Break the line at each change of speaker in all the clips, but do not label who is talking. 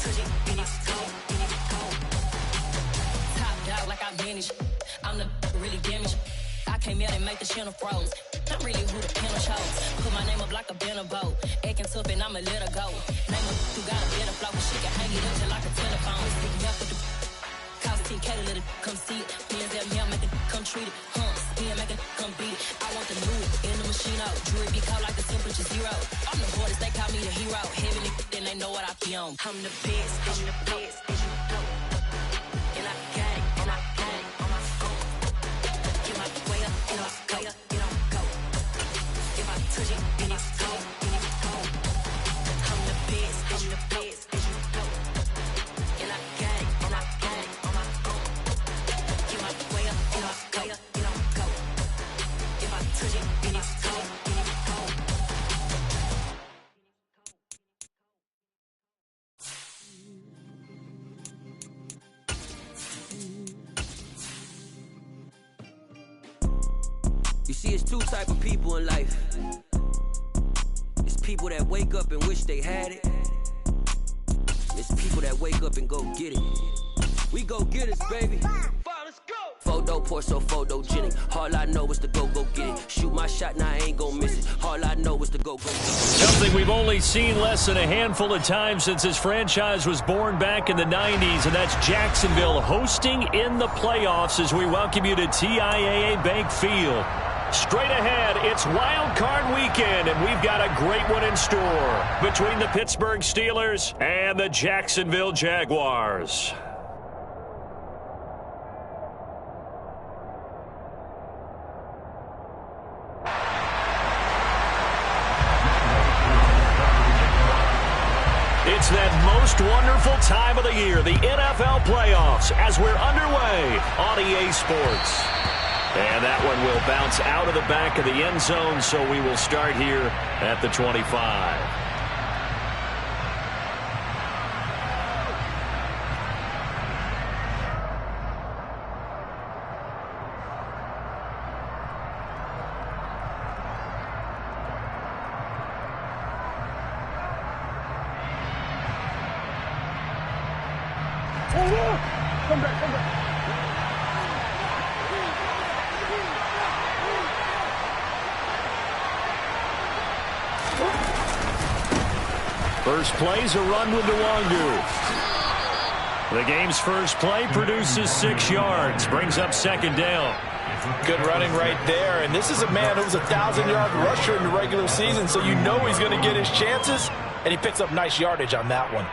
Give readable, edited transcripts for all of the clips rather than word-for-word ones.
Top dog like I manage. I'm the really damaged. I came out and make the channel froze. I'm really who the panel shows. Put my name up like a banner boat. Acting tough and I'ma let her go. Name her who got a better flow. She can hang it up just like a telephone. Speaking up with the cost 10K to let it come see it. Hands at me, I'll make it come treat it. Spin, make it come beat it. I want the new in the machine out. Jewelry be caught like the temperature zero. I'm the hardest, they call me the hero. Heaven, then they know what I be on. I'm the best, I'm the best, and you know. And I got it, and I got it on my phone. Get my way up, get off, go up, get on, go. If I touch it, then it's cold, then it's cold. I'm the best, and the best, and you know. And I got it, and I got it on my phone. Get my way up, get off, go up, get on, go. If I touch it, then it's cold, then it's cold.
You see, it's two type of people in life. It's people that wake up and wish they had it. It's people that wake up and go get it. We go get it, baby. Let's go. Photo poor, so photogenic. All I know is to go get it. Shoot my shot, now I ain't gon' miss it. All I know is to go get it.
Something we've only seen less than a handful of times since this franchise was born back in the 90s, and that's Jacksonville hosting in the playoffs as we welcome you to TIAA Bank Field. Straight ahead, it's Wild Card Weekend, and we've got a great one in store between the Pittsburgh Steelers and the Jacksonville Jaguars. It's that most wonderful time of the year, the NFL playoffs, as we're underway on EA Sports. And that one will bounce out of the back of the end zone, so we will start here at the 25.
Come back, come back.
First play's a run with Nwangu. The game's first play produces 6 yards, brings up second down.
Good running right there, and this is a man who was a 1,000-yard rusher in the regular season, so you know he's going to get his chances, and he picks up nice yardage on that one.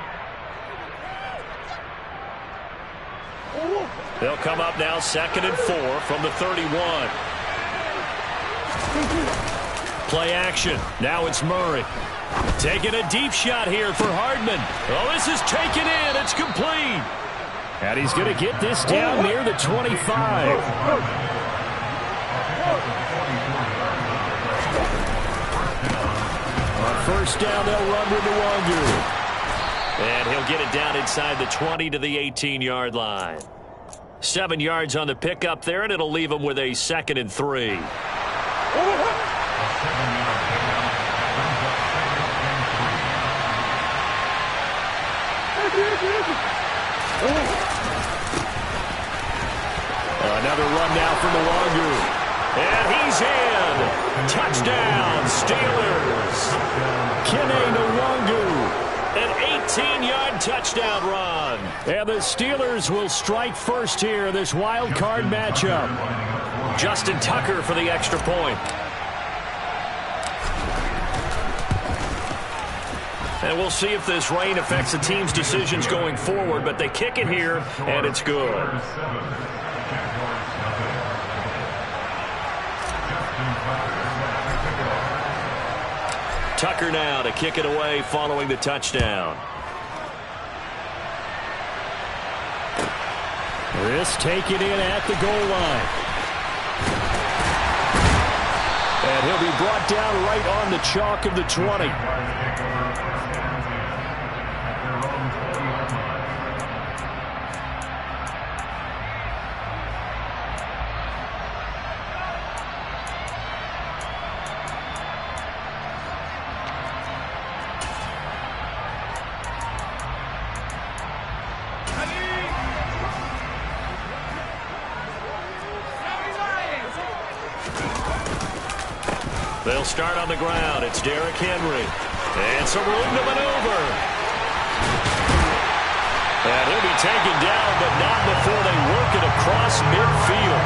They'll come up now 2nd and 4 from the 31. Play action. Now it's Murray. Taking a deep shot here for Hardman. Oh, this is taken in. It's complete. And he's going to get this down near the 25. On first down, they'll run with Nwangu. And he'll get it down inside the 20 to the 18-yard line. 7 yards on the pickup there, and it'll leave him with a 2nd and 3. Another run now for Nwangu. And he's in. Touchdown, Steelers. Kene Nwangu. An 18-yard touchdown run. And the Steelers will strike first here in this wild card matchup. Justin Tucker for the extra point. And we'll see if this rain affects the team's decisions going forward, but they kick it here, and it's good. Tucker now to kick it away following the touchdown. This taken in at the goal line. And he'll be brought down right on the chalk of the 20. They'll start on the ground. It's Derrick Henry. And some room to maneuver. And he'll be taken down, but not before they work it across midfield.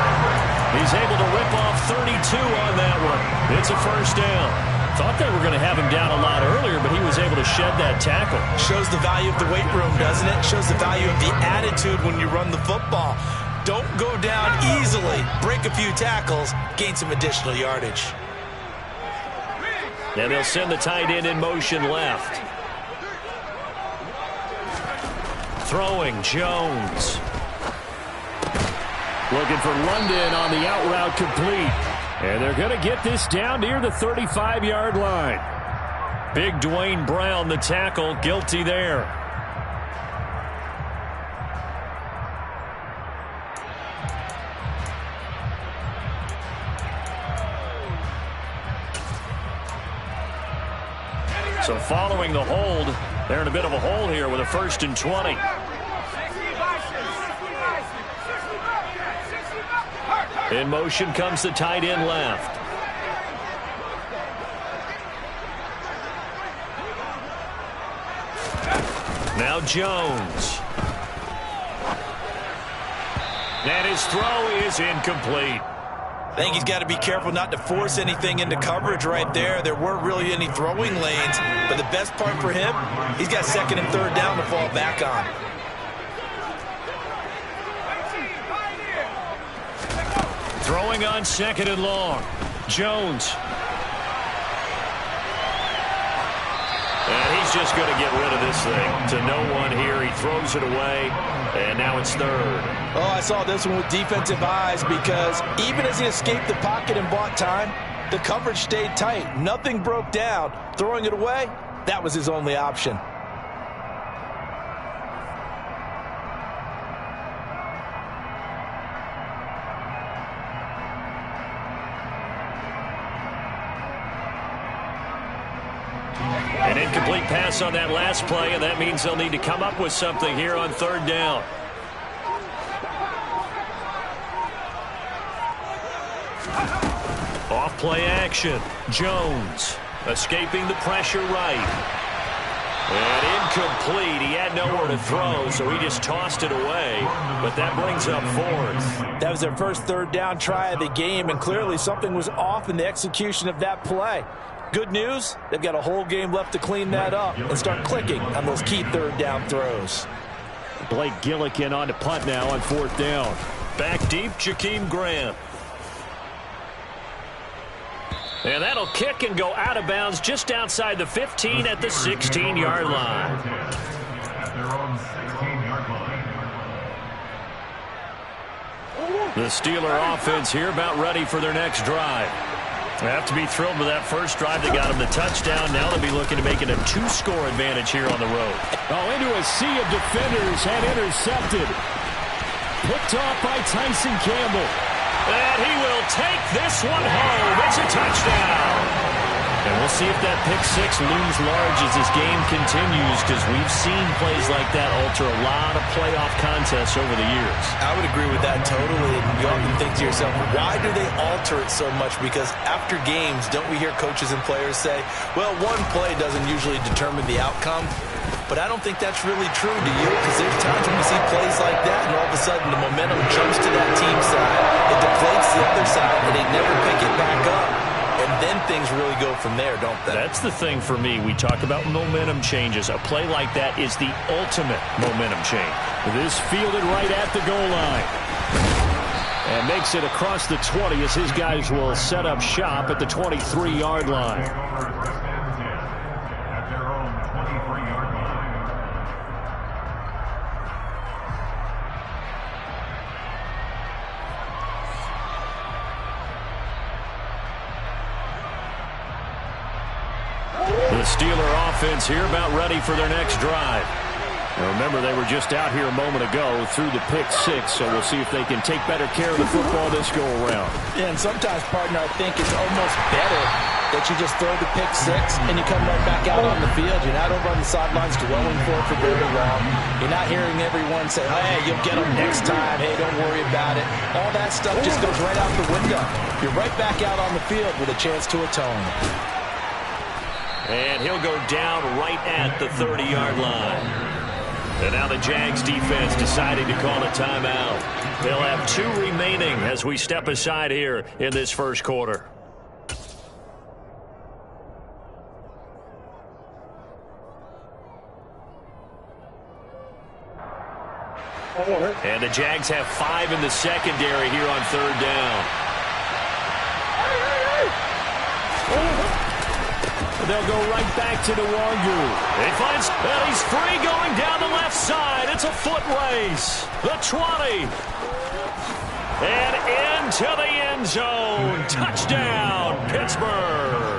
He's able to rip off 32 on that one. It's a first down. Thought they were going to have him down a lot earlier, but he was able to shed that tackle.
Shows the value of the weight room, doesn't it? Shows the value of the attitude when you run the football. Don't go down easily. Break a few tackles, gain some additional yardage.
And they'll send the tight end in motion left. Throwing, Jones.
Looking for London on the out route complete. And they're going to get this down near the 35-yard line.
Big Dwayne Brown, the tackle, guilty there. So following the hold, they're in a bit of a hole here with a 1st and 20. In motion comes the tight end left. Now Jones. And his throw is incomplete.
I think he's got to be careful not to force anything into coverage right there. There weren't really any throwing lanes, but the best part for him, he's got 2nd and 3rd down to fall back on.
Throwing on 2nd and long. Jones. And he's just going to get rid of this thing. To no one here. He throws it away. And now it's 3rd.
Oh, I saw this one with defensive eyes because even as he escaped the pocket and bought time, the coverage stayed tight. Nothing broke down. Throwing it away, that was his only option.
An incomplete pass on that last play, and that means they'll need to come up with something here on 3rd down. Off play action. Jones escaping the pressure right. And incomplete. He had nowhere to throw, so he just tossed it away. But that brings up 4th.
That was their first 3rd down try of the game, and clearly something was off in the execution of that play. Good news, they've got a whole game left to clean that up and start clicking on those key 3rd down throws.
Blake Gillikin on to punt now on 4th down.
Back deep, Jakeem Grant. And that'll kick and go out of bounds just outside the 15 at the 16-yard line. The Steeler offense here about ready for their next drive. They have to be thrilled with that first drive that got them the touchdown. Now they'll be looking to make it a 2-score advantage here on the road.
Oh, into a sea of defenders and intercepted. Picked off by Tyson Campbell.
And he will take this one home. It's a touchdown. And we'll see if that pick 6 looms large as this game continues, because we've seen plays like that alter a lot of playoff contests over the years.
I would agree with that totally. And you often think to yourself, why do they alter it so much? Because after games, don't we hear coaches and players say, well, one play doesn't usually determine the outcome. But I don't think that's really true, do you? Because there's times when we see plays like that, and all of a sudden the momentum jumps to that team side. It deflates the other side, and they never pick it back up. And then things really go from there, don't they?
That's the thing for me. We talk about momentum changes. A play like that is the ultimate momentum change.
This fielded right at the goal line. And makes it across the 20 as his guys will set up shop at the 23-yard line.
The Steeler offense here about ready for their next drive.
Now remember, they were just out here a moment ago through the pick 6, so we'll see if they can take better care of the football this go-around.
Yeah, and sometimes, partner, I think it's almost better that you just throw the pick six and you come right back out on the field. You're not over on the sidelines dwelling for it for very long. You're not hearing everyone say, hey, you'll get them next time. Hey, don't worry about it. All that stuff just goes right out the window. You're right back out on the field with a chance to atone.
And he'll go down right at the 30-yard line. And now the Jags defense deciding to call a timeout. They'll have 2 remaining as we step aside here in this first quarter. And the Jags have 5 in the secondary here on 3rd down. They'll go right back to Nwangu. He finds that he's free going down the left side. It's a foot race. The 20. And into the end zone. Touchdown, Pittsburgh.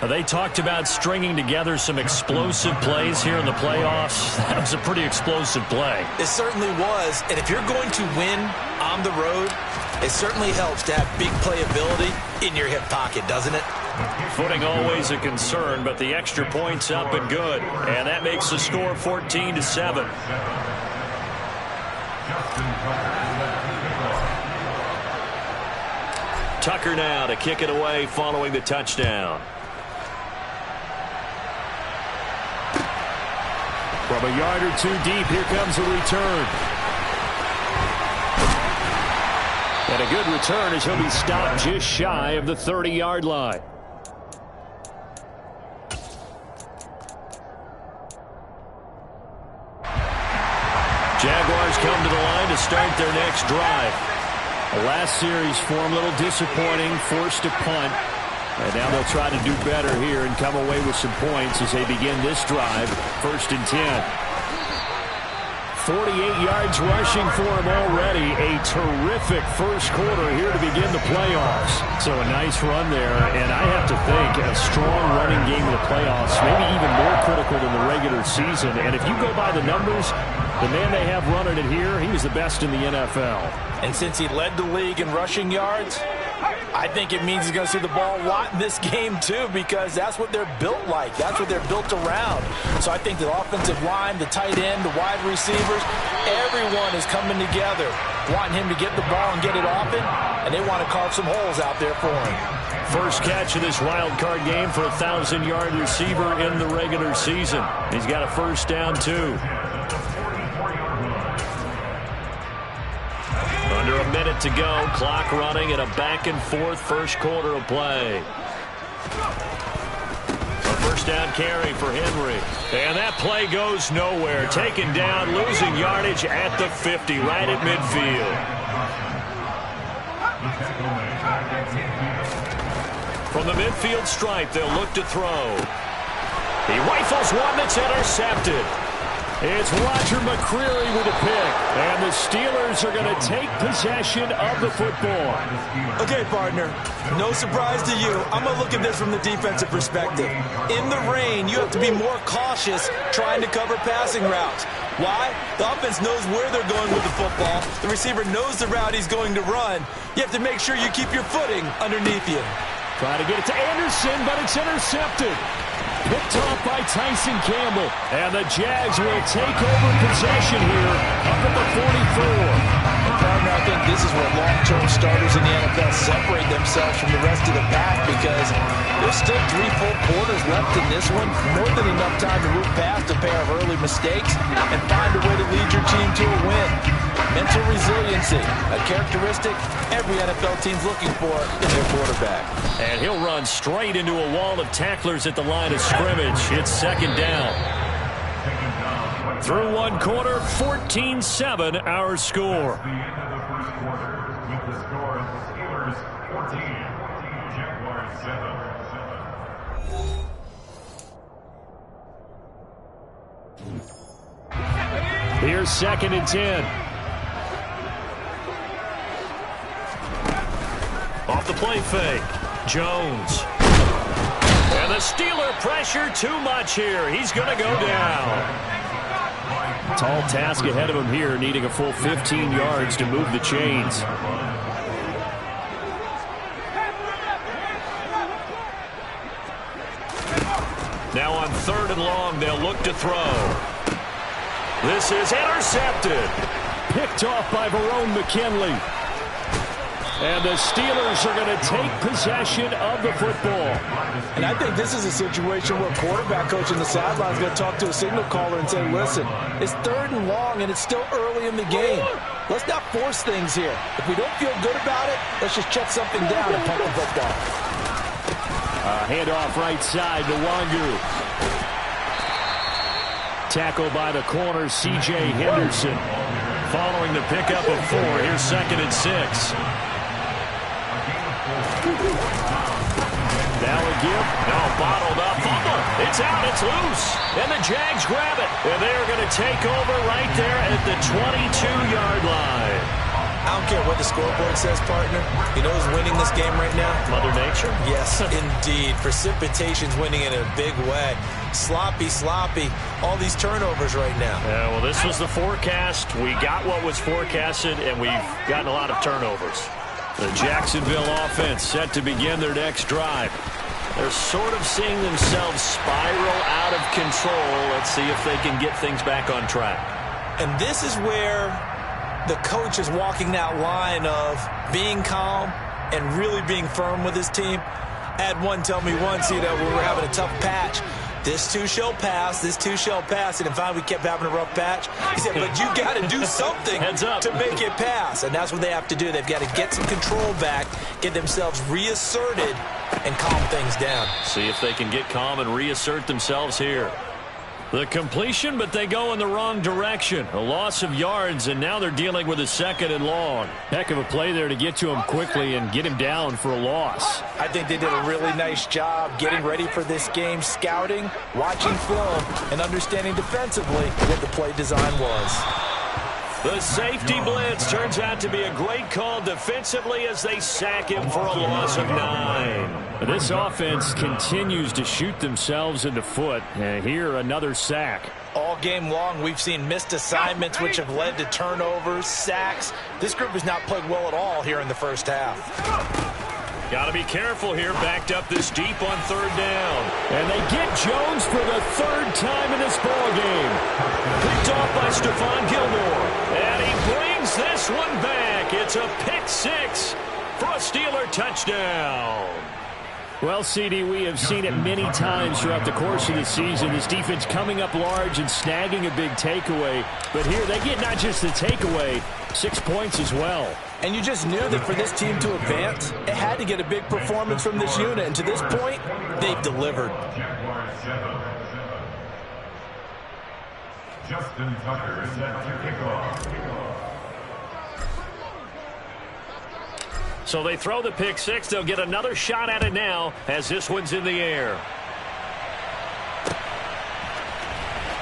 They talked about stringing together some explosive plays here in the playoffs. That was a pretty explosive play.
It certainly was. And if you're going to win on the road, it certainly helps to have big playability in your hip pocket, doesn't it?
Footing always a concern, but the extra point's up and good. And that makes the score 14-7. Tucker now to kick it away following the touchdown. From a yard or 2 deep, here comes a return. And a good return as he'll be stopped just shy of the 30-yard line. Jaguars come to the line to start their next drive. The last series for them a little disappointing, forced to punt. And now they'll try to do better here and come away with some points as they begin this drive. 1st and 10. 48 yards rushing for him already. A terrific first quarter here to begin the playoffs. So a nice run there, and I have to think a strong running game in the playoffs, maybe even more critical than the regular season. And if you go by the numbers, the man they have running it here, he was the best in the NFL.
And since he led the league in rushing yards, I think it means he's going to see the ball a lot in this game, too, because that's what they're built like. That's what they're built around. So I think the offensive line, the tight end, the wide receivers, everyone is coming together, wanting him to get the ball and get it often, and they want to carve some holes out there for him.
First catch of this wild card game for a 1,000-yard receiver in the regular season. He's got a first down, too. Under a minute to go, clock running at a back-and-forth first quarter of play. A first down carry for Henry. And that play goes nowhere. Taken down, losing yardage at the 50, right at midfield. From the midfield stripe, they'll look to throw. He rifles one that's intercepted. It's Roger McCreary with a pick, and the Steelers are going to take possession of the football.
Okay, partner, no surprise to you. I'm going to look at this from the defensive perspective. In the rain, you have to be more cautious trying to cover passing routes. Why? The offense knows where they're going with the football. The receiver knows the route he's going to run. You have to make sure you keep your footing underneath you.
Try to get it to Anderson, but it's intercepted. Picked off by Tyson Campbell. And the Jags will take over possession here up at the 44.
And partner, I think this is where long-term starters in the NFL separate themselves from the rest of the pack, because there's still 3 full quarters left in this one. More than enough time to move past a pair of early mistakes and find a way to lead your team to a win. Mental resiliency, a characteristic every NFL team's looking for in their quarterback.
And he'll run straight into a wall of tacklers at the line of scrimmage. It's 2nd down. Through 1 quarter, 14-7 our score. Here's 2nd and 10. Off the play fake. Jones. And the Steeler pressure too much here. He's going to go down. Tall task ahead of him here, needing a full 15 yards to move the chains. on 3rd and long. They'll look to throw. This is intercepted.
Picked off by Verone McKinley. And the Steelers are going to take possession of the football.
And I think this is a situation where quarterback coach in the sideline is going to talk to a signal caller and say, listen, it's 3rd and long and it's still early in the game. Let's not force things here. If we don't feel good about it, let's just check something down and punt the football.
Handoff right side to Wangu. Tackle by the corner, C.J. Henderson.
Following the pickup of 4, here's 2nd and 6.
Now a give.
No, bottled up. Fumble. It's out. It's loose. And the Jags grab it. And they're going to take over right there at the 22-yard line.
I don't care what the scoreboard says, partner. You know who's winning this game right now?
Mother Nature?
Yes, indeed. Precipitation's winning in a big way. Sloppy. All these turnovers right now.
Yeah, well, this was the forecast. We got what was forecasted, and we've gotten a lot of turnovers. The Jacksonville offense set to begin their next drive. They're sort of seeing themselves spiral out of control. Let's see if they can get things back on track.
And this is where the coach is walking that line of being calm and really being firm with his team. I had one tell me once, when we were having a tough patch, this too shall pass, this too shall pass. And finally we kept having a rough patch. He said, but you got to do something to make it pass. And that's what they have to do. They've got to get some control back, get themselves reasserted, and calm things down.
See if they can get calm and reassert themselves here. The completion, but they go in the wrong direction. A loss of yards, and now they're dealing with a 2nd and long.
Heck of a play there to get to him quickly and get him down for a loss.
I think they did a really nice job getting ready for this game, scouting, watching film, and understanding defensively what the play design was.
The safety blitz turns out to be a great call defensively as they sack him for a loss of 9.
This offense continues to shoot themselves in the foot. And here, another sack.
All game long, we've seen missed assignments, which have led to turnovers, sacks. This group has not played well at all here in the first half.
Got to be careful here, backed up this deep on 3rd down.
And they get Jones for the 3rd time in this ballgame.
Picked off by Stephon Gilmore. And he brings this one back. It's a pick 6 for a Steeler touchdown.
Well, CD, we have seen it many times throughout the course of the season. This defense coming up large and snagging a big takeaway. But here, they get not just the takeaway, 6 points as well.
And you just knew that for this team to advance, it had to get a big performance from this unit. And to this point, they've delivered.
Justin Tucker is set to kick off.
So they throw the pick 6. They'll get another shot at it now as this one's in the air.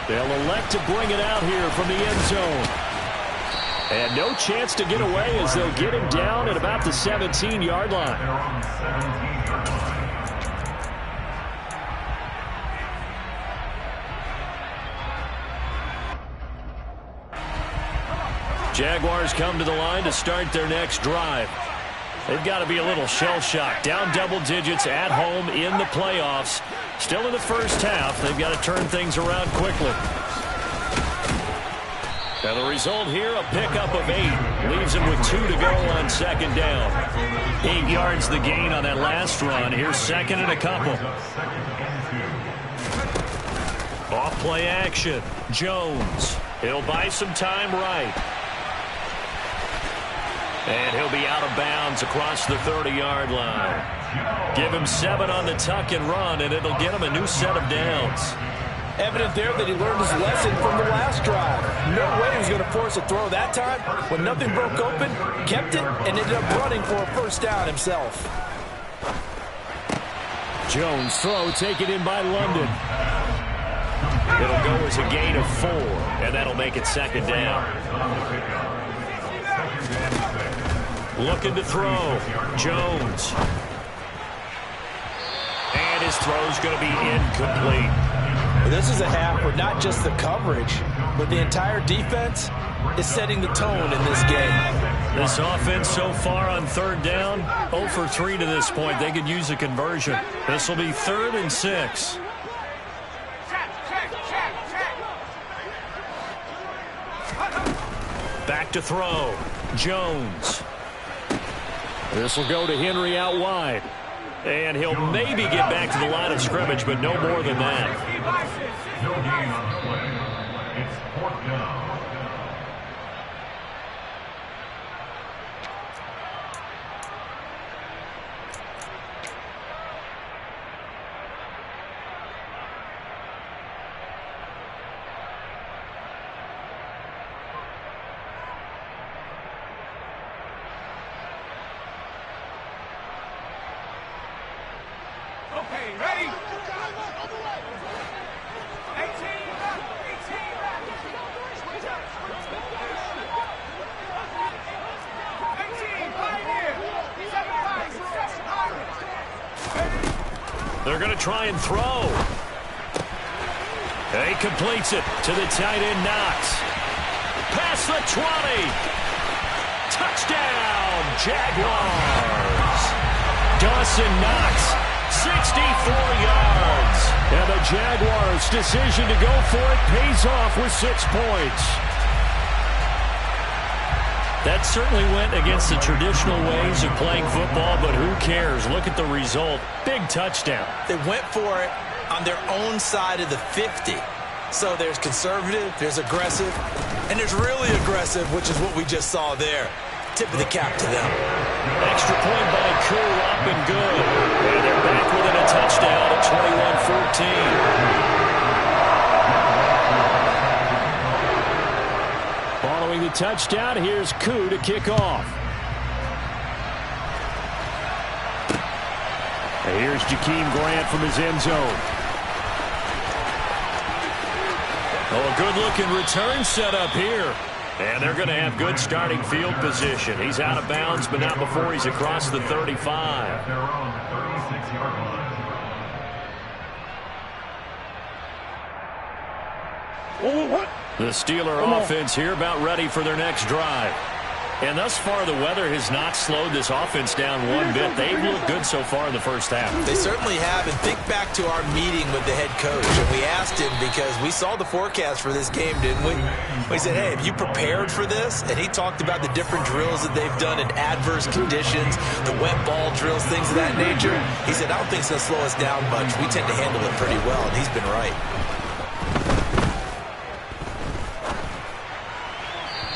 They'll elect to bring it out here from the end zone. And no chance to get away as they'll get him down at about the 17-yard line.
Jaguars come to the line to start their next drive. They've got to be a little shell-shocked. Down double digits at home in the playoffs. Still in the first half. They've got to turn things around quickly. And the result here, a pickup of 8. Leaves him with 2 to go on 2nd down. 8 yards the gain on that last run. Here's 2nd and a couple. Off play action. Jones. He'll buy some time right. And he'll be out of bounds across the 30-yard line. Give him 7 on the tuck and run, and it'll get him a new set of downs.
Evident there that he learned his lesson from the last drive. No way he was going to force a throw that time. When nothing broke open, kept it, and ended up running for a first down himself.
Jones throw taken in by London.
It'll go as a gain of 4, and that'll make it 2nd down. Looking to throw. Jones. And his throw's going to be incomplete.
This is a half where not just the coverage, but the entire defense is setting the tone in this game.
This offense so far on 3rd down, 0 for 3 to this point. They could use a conversion. This will be 3rd and 6. back to throw. Jones. This will go to Henry out wide. And he'll maybe get back to the line of scrimmage, but no more than that.
No gain on the play. It's 4th down.
Okay, ready? 18
They're going to try and throw. He completes it to the tight end, Knox. Past the 20. Touchdown, Jaguars. Dawson Knox. 64 yards. And the Jaguars' decision to go for it pays off with 6 points. That certainly went against the traditional ways of playing football, but who cares? Look at the result. Big touchdown.
They went for it on their own side of the 50. So there's conservative, there's aggressive, and there's really aggressive, which is what we just saw there. Tip of the cap to them.
Extra point by Koo, up and good. And they're back within a touchdown at 21-14. Following the touchdown, here's Koo to kick off. And here's Jakeem Grant from his end zone. Oh, a good-looking return set up here. And they're going to have good starting field position. He's out of bounds, but not before he's across the 35.
They're on the 36-yard line.
The Steeler offense here about ready for their next drive. And thus far, the weather has not slowed this offense down one bit. They've looked good so far in the first half.
They certainly have. And think back to our meeting with the head coach. And we asked him because we saw the forecast for this game, didn't we? We said, hey, have you prepared for this? And he talked about the different drills that they've done in adverse conditions, the wet ball drills, things of that nature. He said, I don't think it's going to slow us down much. We tend to handle it pretty well. And he's been right.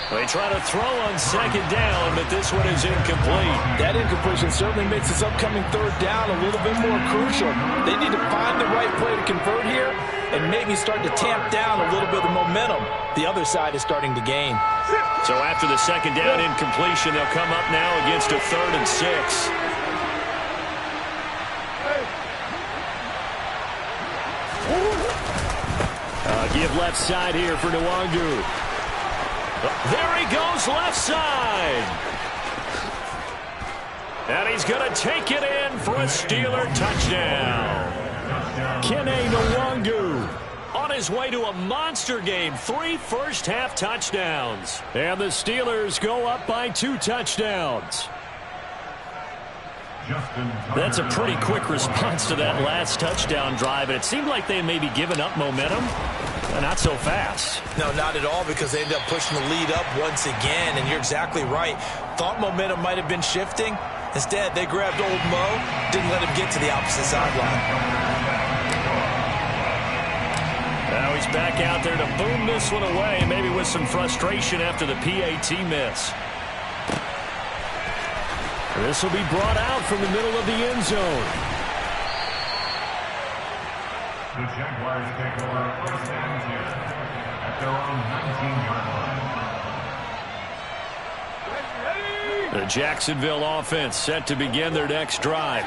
They try to throw on second down, but this one is incomplete.
That incompletion certainly makes this upcoming third down a little bit more crucial. They need to find the right play to convert here and maybe start to tamp down a little bit of momentum. The other side is starting to gain.
So after the second down incompletion, they'll come up now against a 3rd and 6. Give left side here for Nwangu. There he goes, left side. And he's going to take it in for a Steeler touchdown. Kene Nwangu on his way to a monster game. 3 first-half touchdowns. And the Steelers go up by 2 touchdowns. That's a pretty quick response to that last touchdown drive. And it seemed like they may be giving up momentum. Not so fast.
No, not at all, because they ended up pushing the lead up once again, and you're exactly right. Thought momentum might have been shifting. Instead, they grabbed old Mo, didn't let him get to the opposite sideline.
Now he's back out there to boom this one away, maybe with some frustration after the PAT miss. This will be brought out from the middle of the end zone.
The Jaguars take over 1st and 10 at their own 19-yard line.
The Jacksonville offense set to begin their next drive.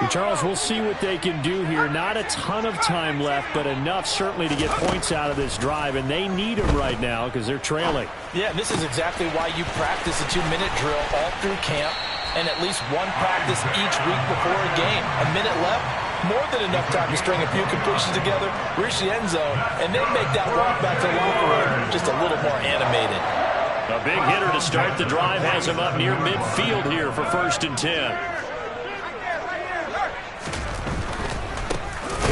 Charles, we'll see what they can do here. Not a ton of time left, but enough certainly to get points out of this drive, and they need them right now because they're trailing.
Yeah, this is exactly why you practice a 2-minute drill all through camp and at least one practice each week before a game. A minute left. More than enough time to string a few completions together, reach the end zone, and then make that walk back to the locker room just a little more animated.
A big hitter to start the drive has him up near midfield here for 1st and 10.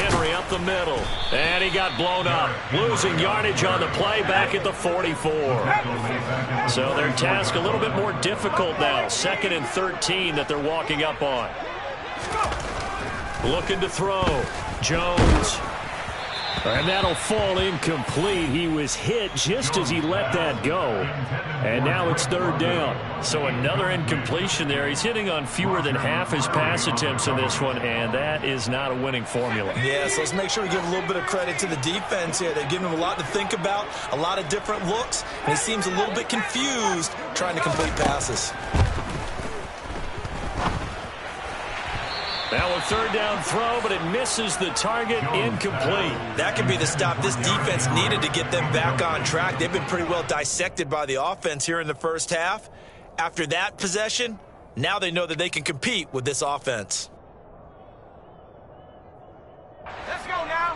Henry up up the middle. And he got blown up. Losing yardage on the play back at the 44. So their task a little bit more difficult now. 2nd and 13 that they're walking up on. Looking to throw. Jones. And that'll fall incomplete. He was hit just as he let that go. And now it's 3rd down. So another incompletion there. He's hitting on fewer than half his pass attempts in this one, and that is not a winning formula.
Yeah, so let's make sure we give a little bit of credit to the defense here. They've given him a lot to think about, a lot of different looks, and he seems a little bit confused trying to complete passes.
Now a 3rd down throw, but it misses the target, incomplete.
That could be the stop this defense needed to get them back on track. They've been pretty well dissected by the offense here in the first half. After that possession, now they know that they can compete with this offense.
Let's go now.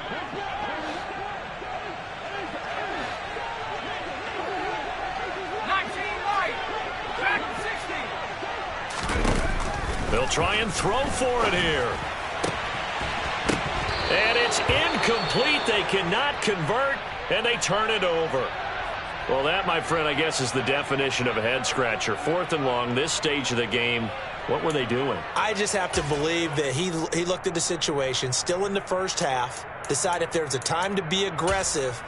They'll try and throw for it here. And it's incomplete. They cannot convert, and they turn it over. Well, that, my friend, I guess is the definition of a head-scratcher. 4th and long, this stage of the game. What were they doing?
I just have to believe that he looked at the situation, still in the first half, decided if there's a time to be aggressive,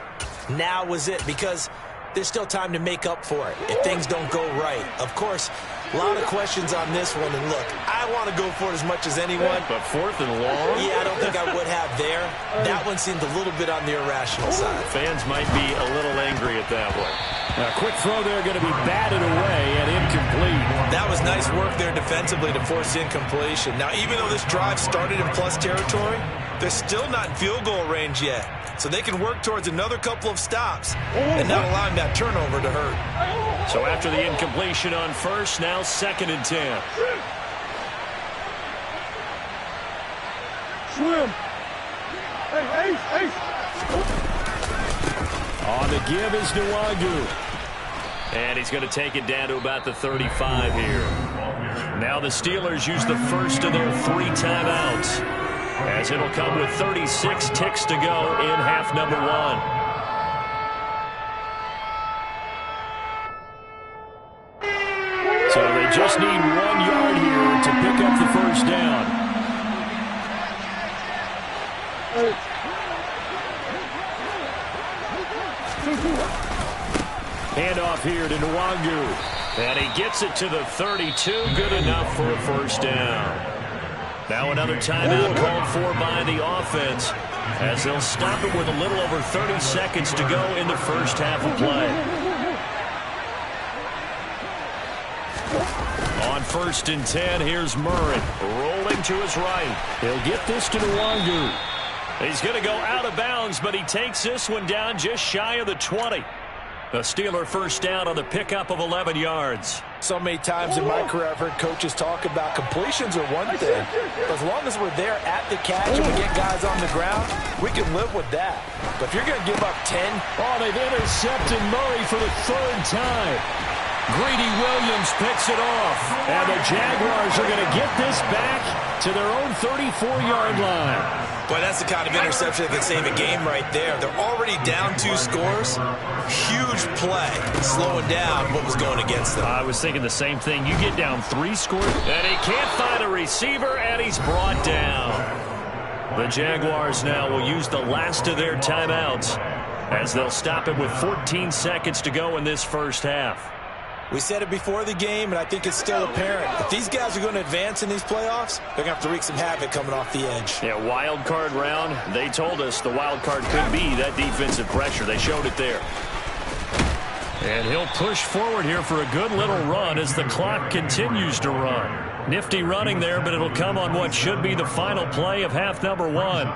now was it, because there's still time to make up for it if things don't go right. Of course, a lot of questions on this one, and look, I want to go for it as much as anyone.
But 4th and long?
Yeah, I don't think I would have there. That one seemed a little bit on the irrational side.
Fans might be a little angry at that one.
A quick throw there going to be batted away and incomplete.
That was nice work there defensively to force incompletion. Now, even though this drive started in plus territory, they're still not in field goal range yet. So they can work towards another couple of stops and not allowing that turnover to hurt.
So after the incompletion on 1st, now 2nd and 10.
Swim. Hey.
On the give is Nwangu.
And he's going to take it down to about the 35 here. Now the Steelers use the first of their 3 timeouts, as it'll come with 36 ticks to go in half number 1.
So they just need 1 yard here to pick up the first down. Handoff here to Nwangu.
And he gets it to the 32. Good enough for a first down. Now another timeout called for by the offense, as they'll stop it with a little over 30 seconds to go in the first half of play. On 1st and 10, here's Murray rolling to his right.
He'll get this to Nwangu.
He's going to go out of bounds, but he takes this one down just shy of the 20. A Steeler first down on the pickup of 11 yards.
So many times in my career I've heard coaches talk about completions are one thing. As long as we're there at the catch and we get guys on the ground, we can live with that. But if you're going to give up 10.
Oh, they've intercepted Murray for the 3rd time.
Greedy Williams picks it off.
And the Jaguars are going to get this back to their own 34-yard line.
Boy, that's the kind of interception that can save a game right there. They're already down 2 scores. Huge play, slowing down what was going against them.
I was thinking the same thing. You get down 3 scores, and he can't find a receiver, and he's brought down. The Jaguars now will use the last of their timeouts, as they'll stop it with 14 seconds to go in this first half.
We said it before the game, and I think it's still apparent. If these guys are going to advance in these playoffs, they're going to have to wreak some havoc coming off the edge.
Yeah, wild card round. They told us the wild card could be that defensive pressure. They showed it there. And he'll push forward here for a good little run as the clock continues to run. Nifty running there, but it'll come on what should be the final play of half number 1.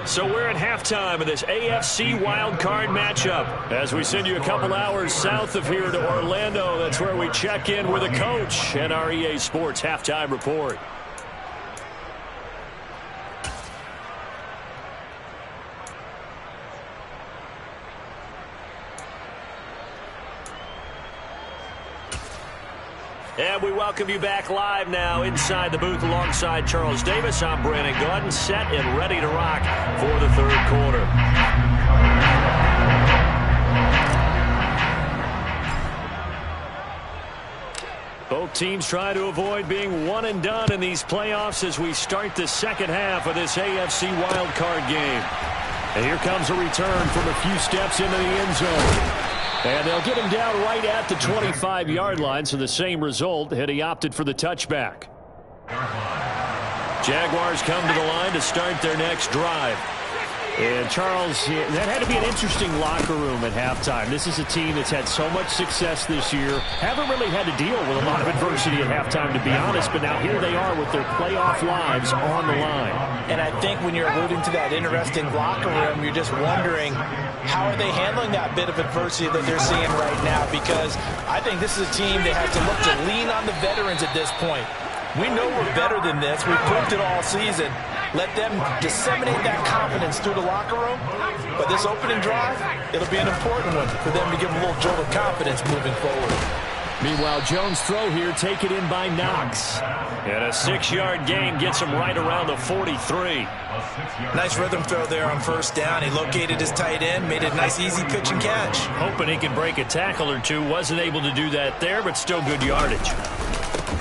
So we're at halftime of this AFC wildcard matchup as we send you a couple hours south of here to Orlando. That's where we check in with a coach and our EA Sports halftime report. And we welcome you back live now inside the booth alongside Charles Davis. I'm Brandon Gaudin, set and ready to rock for the third quarter. Both teams try to avoid being one and done in these playoffs as we start the second half of this AFC wildcard game. And here comes a return from a few steps into the end zone. And they'll get him down right at the 25-yard line, so the same result had he opted for the touchback. Jaguars come to the line to start their next drive. And, Charles, that had to be an interesting locker room at halftime. This is a team that's had so much success this year. Haven't really had to deal with a lot of adversity at halftime, to be honest. But now here they are with their playoff lives on the line.
And I think when you're alluding to that interesting locker room, you're just wondering how are they handling that bit of adversity that they're seeing right now? Because I think this is a team that has to look to lean on the veterans at this point. We know we're better than this. We've proved it all season. Let them disseminate that confidence through the locker room. But this opening drive, it'll be an important one for them to give them a little jolt of confidence moving forward.
Meanwhile, Jones' throw here taken in by Knox. And a 6-yard gain gets him right around the 43.
Nice rhythm throw there on first down. He located his tight end, made a nice easy pitch and catch.
Hoping he could break a tackle or two. Wasn't able to do that there, but still good yardage.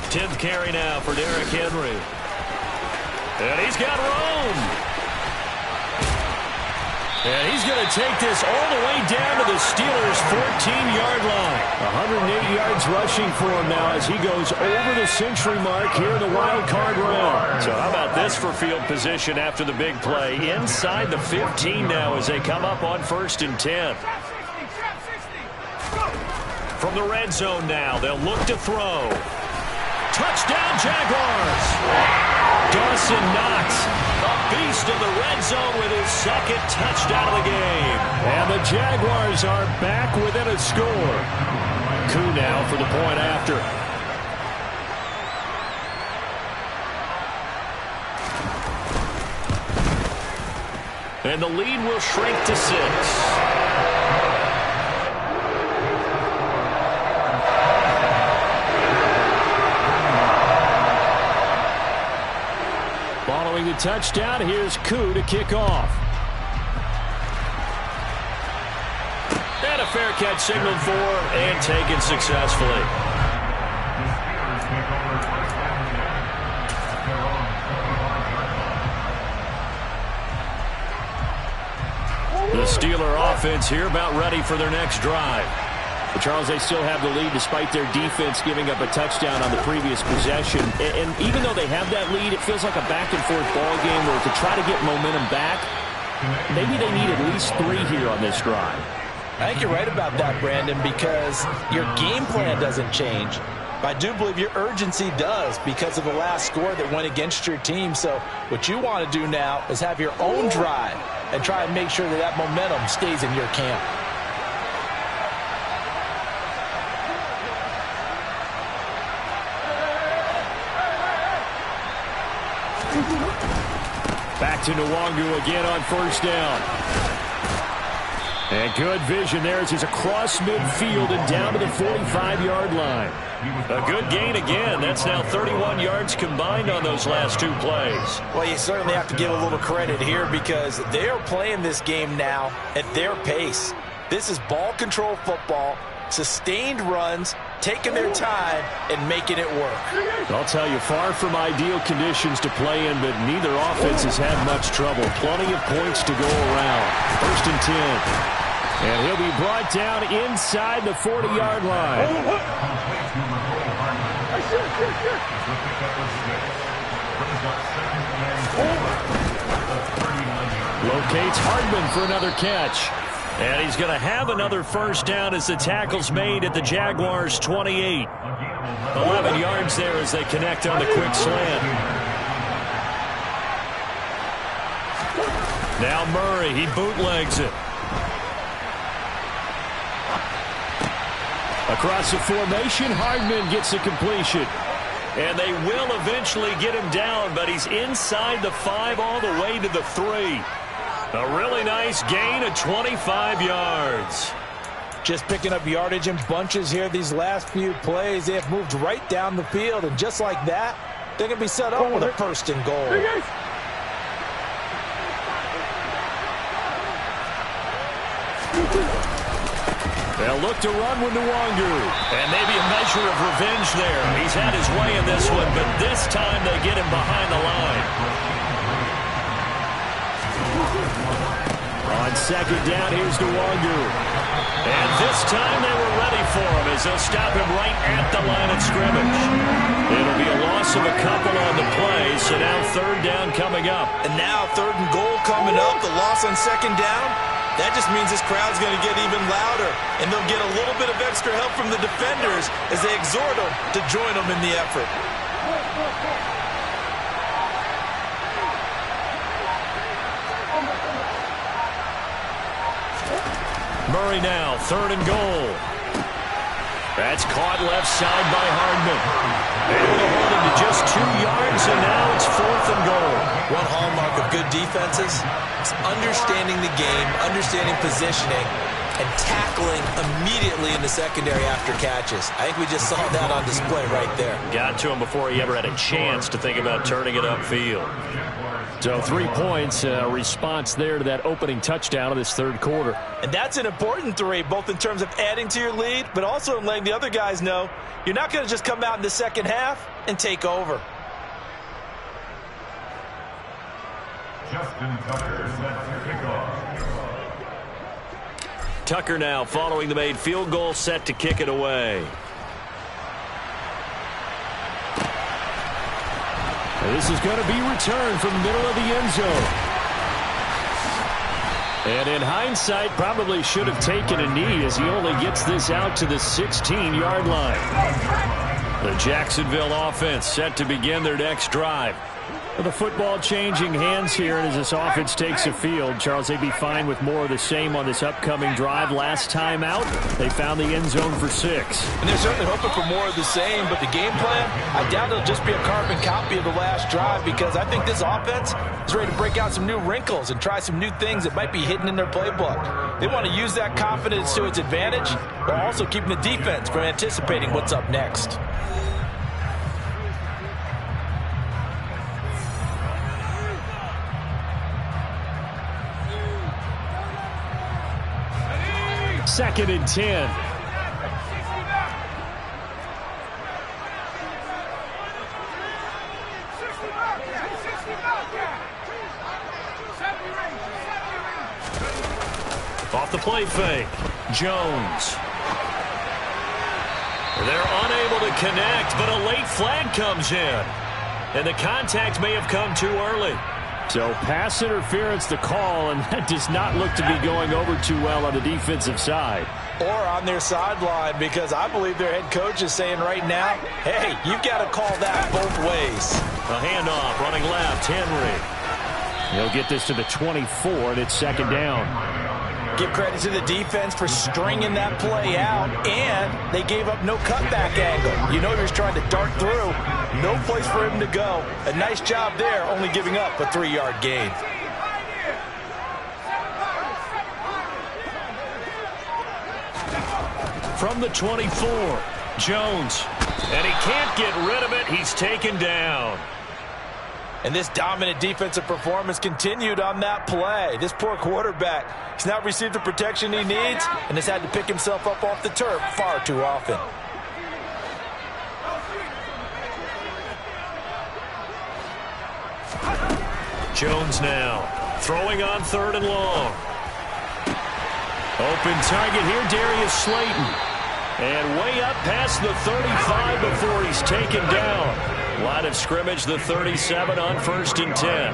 10th carry now for Derrick Henry. And he's got room. And he's going to take this all the way down to the Steelers' 14-yard line. 108 yards rushing for him now as he goes over the century mark here in the wild card round. So how about this for field position after the big play? Inside the 15 now as they come up on 1st and 10. From the red zone now, they'll look to throw. Touchdown, Jaguars! Dawson Knox, a beast in the red zone with his second touchdown of the game. And the Jaguars are back within a score. Koo now for the point after. And the lead will shrink to 6. Following the touchdown, here's Koo to kick off. And a fair catch signaled for and taken successfully. The Steeler offense here about ready for their next drive. But Charles, they still have the lead despite their defense giving up a touchdown on the previous possession. And even though they have that lead, it feels like a back-and-forth ball game where to try to get momentum back, maybe they need at least 3 here on this drive.
I think you're right about that, Brandon, because your game plan doesn't change. But I do believe your urgency does because of the last score that went against your team. So what you want to do now is have your own drive and try and make sure that that momentum stays in your camp.
Back to Nwangu again on first down. And good vision there as he's across midfield and down to the 45-yard line. A good gain again. That's now 31 yards combined on those last 2 plays.
Well, you certainly have to give a little credit here because they are playing this game now at their pace. This is ball control football, sustained runs, taking their time and making it work.
I'll tell you, far from ideal conditions to play in, but neither offense has had much trouble. Plenty of points to go around. 1st and 10. And he'll be brought down inside the 40-yard line. Locates Hardman for another catch. And he's going to have another first down as the tackle's made at the Jaguars' 28. 11 yards there as they connect on the quick slant. Now Murray, he bootlegs it. Across the formation, Hardman gets the completion. And they will eventually get him down, but he's inside the 5 all the way to the 3. A really nice gain of 25 yards.
Just picking up yardage in bunches here these last few plays. They have moved right down the field, and just like that, they're going to be set up with a first and goal.
They'll look to run with Nwangu. And maybe a measure of revenge there. He's had his way in this one, but this time they get him behind the line. On second down, here's Nwangu. And this time they were ready for him as they'll stop him right at the line of scrimmage. It'll be a loss of a couple on the play, so now third down coming up.
And now third and goal coming up, the loss on second down. That just means this crowd's going to get even louder, and they'll get a little bit of extra help from the defenders as they exhort them to join them in the effort.
Murray now, third and goal. That's caught left side by Hardman. Able to hold him to just 2 yards, and now it's fourth and goal.
One hallmark of good defenses is understanding the game, understanding positioning, and tackling immediately in the secondary after catches. I think we just saw that on display right there.
Got to him before he ever had a chance to think about turning it upfield. So 3 points, response there to that opening touchdown of this third quarter.
And that's an important 3, both in terms of adding to your lead, but also in letting the other guys know you're not going to just come out in the second half and take over.
Justin Tucker set to kick off.
Tucker now following the made field goal, set to kick it away. This is going to be returned from the middle of the end zone. And in hindsight, probably should have taken a knee as he only gets this out to the 16-yard line. The Jacksonville offense set to begin their next drive. The football changing hands here, and as this offense takes the field, Charles, they'd be fine with more of the same on this upcoming drive. Last time out, they found the end zone for 6.
And they're certainly hoping for more of the same, but the game plan, I doubt it'll just be a carbon copy of the last drive, because I think this offense is ready to break out some new wrinkles and try some new things that might be hidden in their playbook. They want to use that confidence to its advantage, while also keeping the defense from anticipating what's up next.
Second and 10. Off the play fake, Jones. They're unable to connect, but a late flag comes in. And the contact may have come too early. So pass interference the call, and that does not look to be going over too well on the defensive side.
Or on their sideline, because I believe their head coach is saying right now, hey, you've got to call that both ways.
A handoff, running left, Henry. He'll get this to the 24, and it's second down.
Give credit to the defense for stringing that play out, and they gave up no cutback angle. You know he was trying to dart through. No place for him to go. A nice job there, only giving up a 3-yard gain.
From the 24, Jones. And he can't get rid of it. He's taken down.
And this dominant defensive performance continued on that play. This poor quarterback, he's not received the protection he needs and has had to pick himself up off the turf far too often.
Jones now throwing on third and long. Open target here, Darius Slayton. And way up past the 35 before he's taken down. Line of scrimmage, the 37 on first and 10.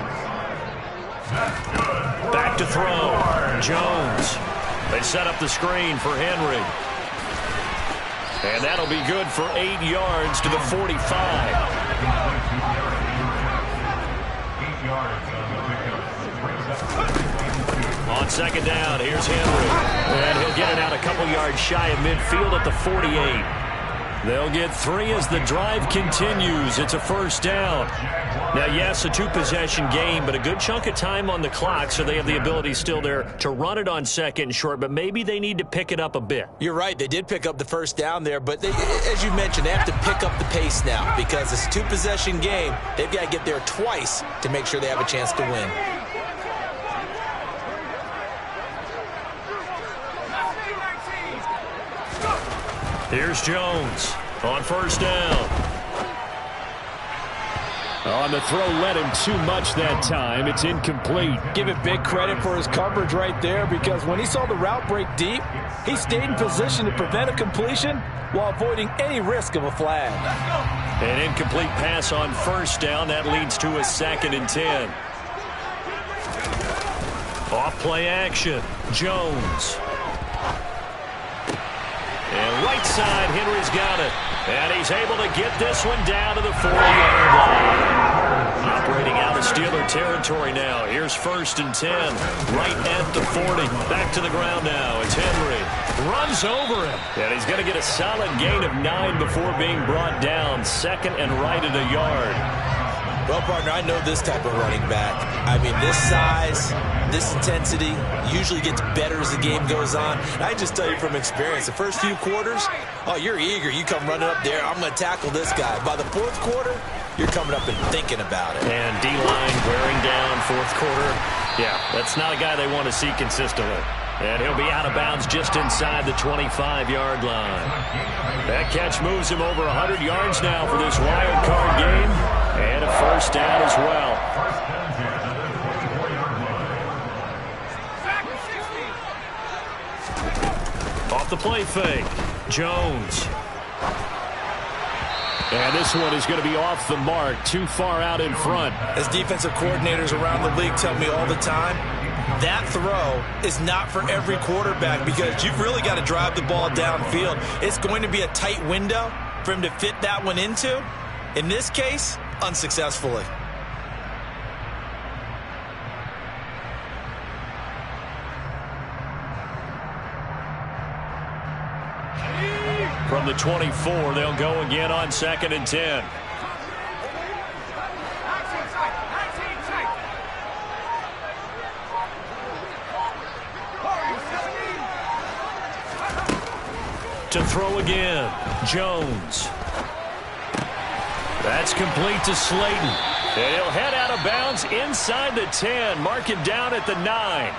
Back to throw. Jones. They set up the screen for Henry. And that'll be good for 8 yards to the 45.
8 yards on the pickup.
On second down, here's Henry. And he'll get it out a couple yards shy of midfield at the 48. They'll get 3 as the drive continues. It's a first down. Now, yes, a two-possession game, but a good chunk of time on the clock, so they have the ability still there to run it on second and short, but maybe they need to pick it up a bit.
You're right. They did pick up the first down there, but as you mentioned, they have to pick up the pace now because it's a two-possession game. They've got to get there twice to make sure they have a chance to win.
Here's Jones on first down.
On the throw led him too much that time. It's incomplete.
Give it big credit for his coverage right there because when he saw the route break deep, he stayed in position to prevent a completion while avoiding any risk of a flag.
An incomplete pass on first down. That leads to a 2nd and 10. Off play action. Jones. And right side, Henry's got it. And he's able to get this one down to the 40-yard line. Operating out of Steeler territory now. Here's 1st and 10. Right at the 40. Back to the ground now. It's Henry. Runs over him. And he's going to get a solid gain of 9 before being brought down. 2nd and right at a yard.
Well, partner, I know this type of running back. I mean, this size, this intensity usually gets better as the game goes on. And I just tell you from experience, the first few quarters, oh, you're eager. You come running up there, I'm going to tackle this guy. By the 4th quarter, you're coming up and thinking about it.
And D-line wearing down 4th quarter. Yeah, that's not a guy they want to see consistently. And he'll be out of bounds just inside the 25-yard line. That catch moves him over 100 yards now for this wild card game. And a first down as well. Off the play fake. Jones.
And this one is going to be off the mark, too far out in front.
As defensive coordinators around the league tell me all the time, that throw is not for every quarterback because you've really got to drive the ball downfield. It's going to be a tight window for him to fit that one into. In this case, unsuccessfully.
From the 24, they'll go again on 2nd and 10. To throw again, Jones. That's complete to Slayton. And he'll head out of bounds inside the 10. Mark him down at the 9.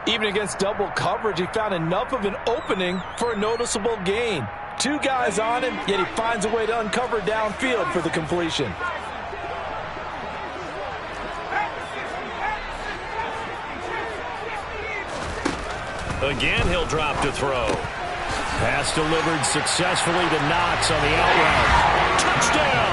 Even against double coverage, he found enough of an opening for a noticeable gain. 2 guys on him, yet he finds a way to uncover downfield for the completion.
Again, he'll drop to throw. Pass delivered successfully to Knox on the out route. Touchdown!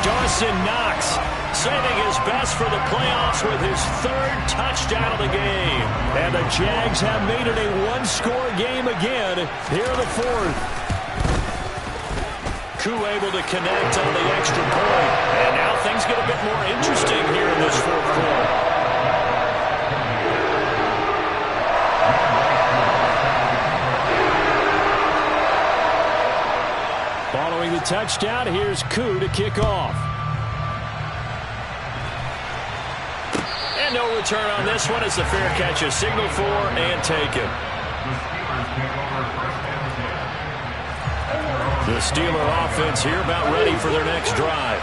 Dawson Knox saving his best for the playoffs with his 3rd touchdown of the game. And the Jags have made it a 1-score game again here in the 4th. Koo able to connect on the extra point. And now things get a bit more interesting here in this 4th quarter.
Following the touchdown, here's Koo to kick off.
And no return on this one as the fair catch is signaled for and taken. The Steeler offense here about ready for their next drive.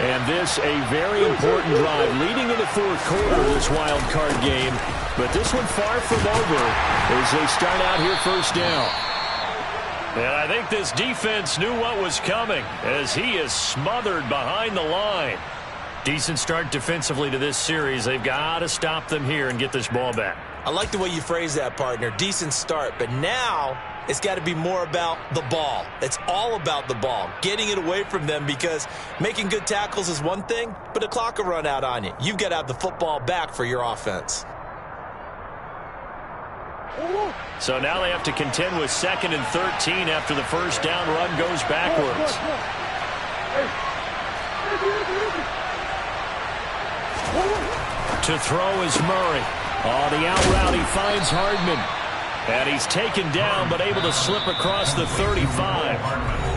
And this a very important drive leading into 4th quarter of this wild card game. But this one far from over as they start out here first down. And I think this defense knew what was coming as he is smothered behind the line. Decent start defensively to this series. They've got to stop them here and get this ball back.
I like the way you phrase that, partner. Decent start, but now it's got to be more about the ball. It's all about the ball, getting it away from them because making good tackles is one thing, but the clock will run out on you. You've got to have the football back for your offense.
So now they have to contend with 2nd and 13 after the first down run goes backwards. To throw is Murray. On the out route, he finds Hardman. And he's taken down, but able to slip across the 35.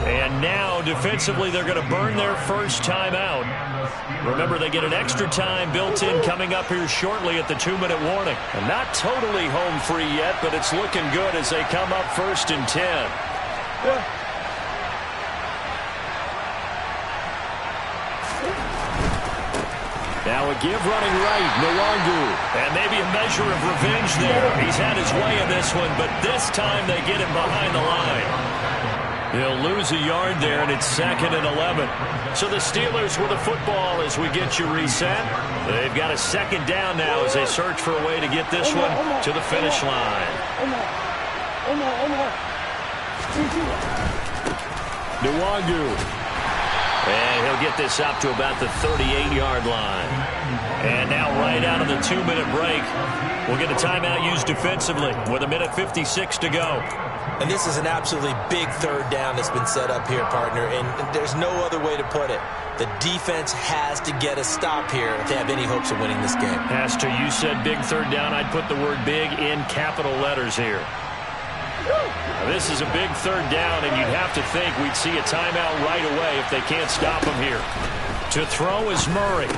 And now, defensively, they're going to burn their first timeout. Remember, they get an extra time built in coming up here shortly at the 2-minute warning. And not totally home free yet, but it's looking good as they come up 1st and 10. Now a give running right, Nwangu. And maybe a measure of revenge there. He's had his way in this one, but this time they get him behind the line. He'll lose a yard there, and it's 2nd and 11. So the Steelers with the football as we get you reset. They've got a 2nd down now as they search for a way to get this one to the finish line. Nwangu. And he'll get this out to about the 38-yard line. And now right out of the 2-minute break, we'll get a timeout used defensively with 1:56 to go.
And this is an absolutely big 3rd down that's been set up here, partner, and there's no other way to put it. The defense has to get a stop here if they have any hopes of winning this game.
Pastor, you said big 3rd down. I'd put the word big in capital letters here. This is a big 3rd down, and you'd have to think we'd see a timeout right away if they can't stop him here. To throw is Murray.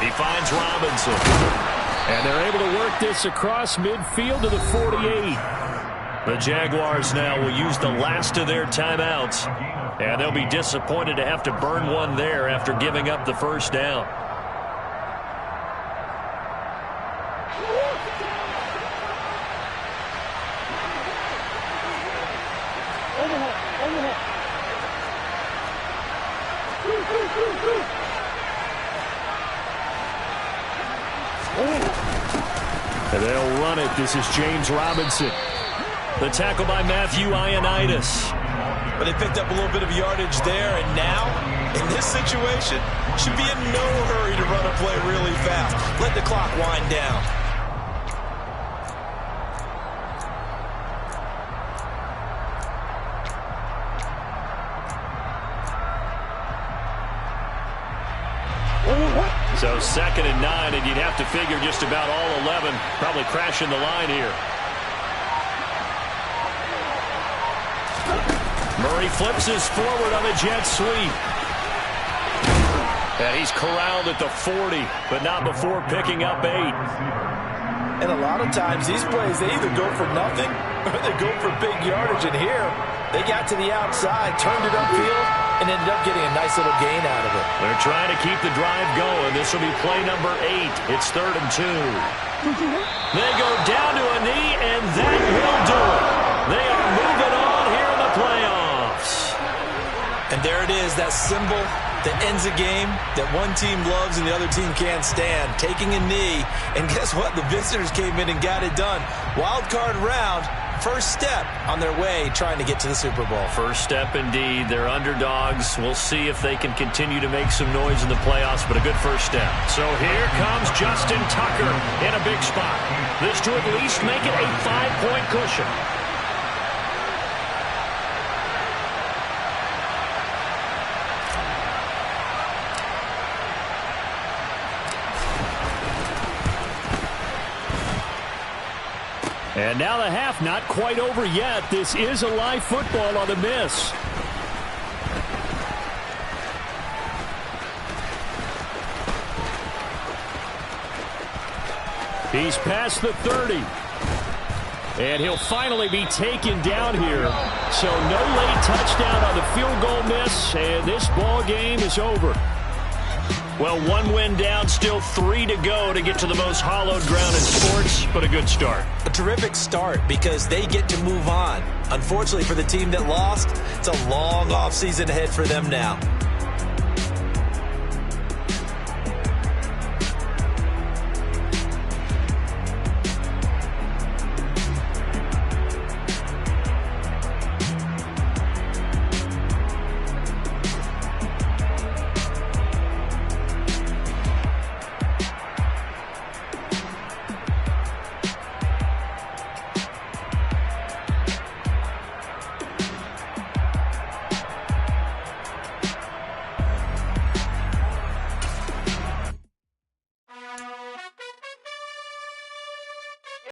He finds Robinson. And they're able to work this across midfield to the 48. The Jaguars now will use the last of their timeouts, and they'll be disappointed to have to burn one there after giving up the 1st down. And they'll run it. This is James Robinson. The tackle by Matthew Ioannidis.
But they picked up a little bit of yardage there, and now, in this situation, should be in no hurry to run a play really fast. Let the clock wind down.
So 2nd and 9, and you'd have to figure just about all 11 probably crashing the line here. Murray flips his forward on a jet sweep. And he's corralled at the 40, but not before picking up 8.
And a lot of times these plays, they either go for nothing or they go for big yardage. And here, they got to the outside, turned it upfield, and ended up getting a nice little gain out of it.
They're trying to keep the drive going. This will be play number 8. It's 3rd and 2. They go down to a knee, and that will do it. They are moving on here in the playoffs.
And there it is, that symbol that ends a game that one team loves and the other team can't stand. Taking a knee, and guess what? The visitors came in and got it done. Wild card round. First step on their way trying to get to the Super Bowl.
First step indeed. They're underdogs. We'll see if they can continue to make some noise in the playoffs, but a good first step. So here comes Justin Tucker in a big spot. This to at least make it a 5-point cushion. And now the half not quite over yet. This is a live football on the miss. He's past the 30. And he'll finally be taken down here. So no late touchdown on the field goal miss, and this ball game is over. Well, 1 win down, still 3 to go to get to the most hallowed ground in sports, but a good start.
A terrific start because they get to move on. Unfortunately for the team that lost, it's a long offseason ahead for them now.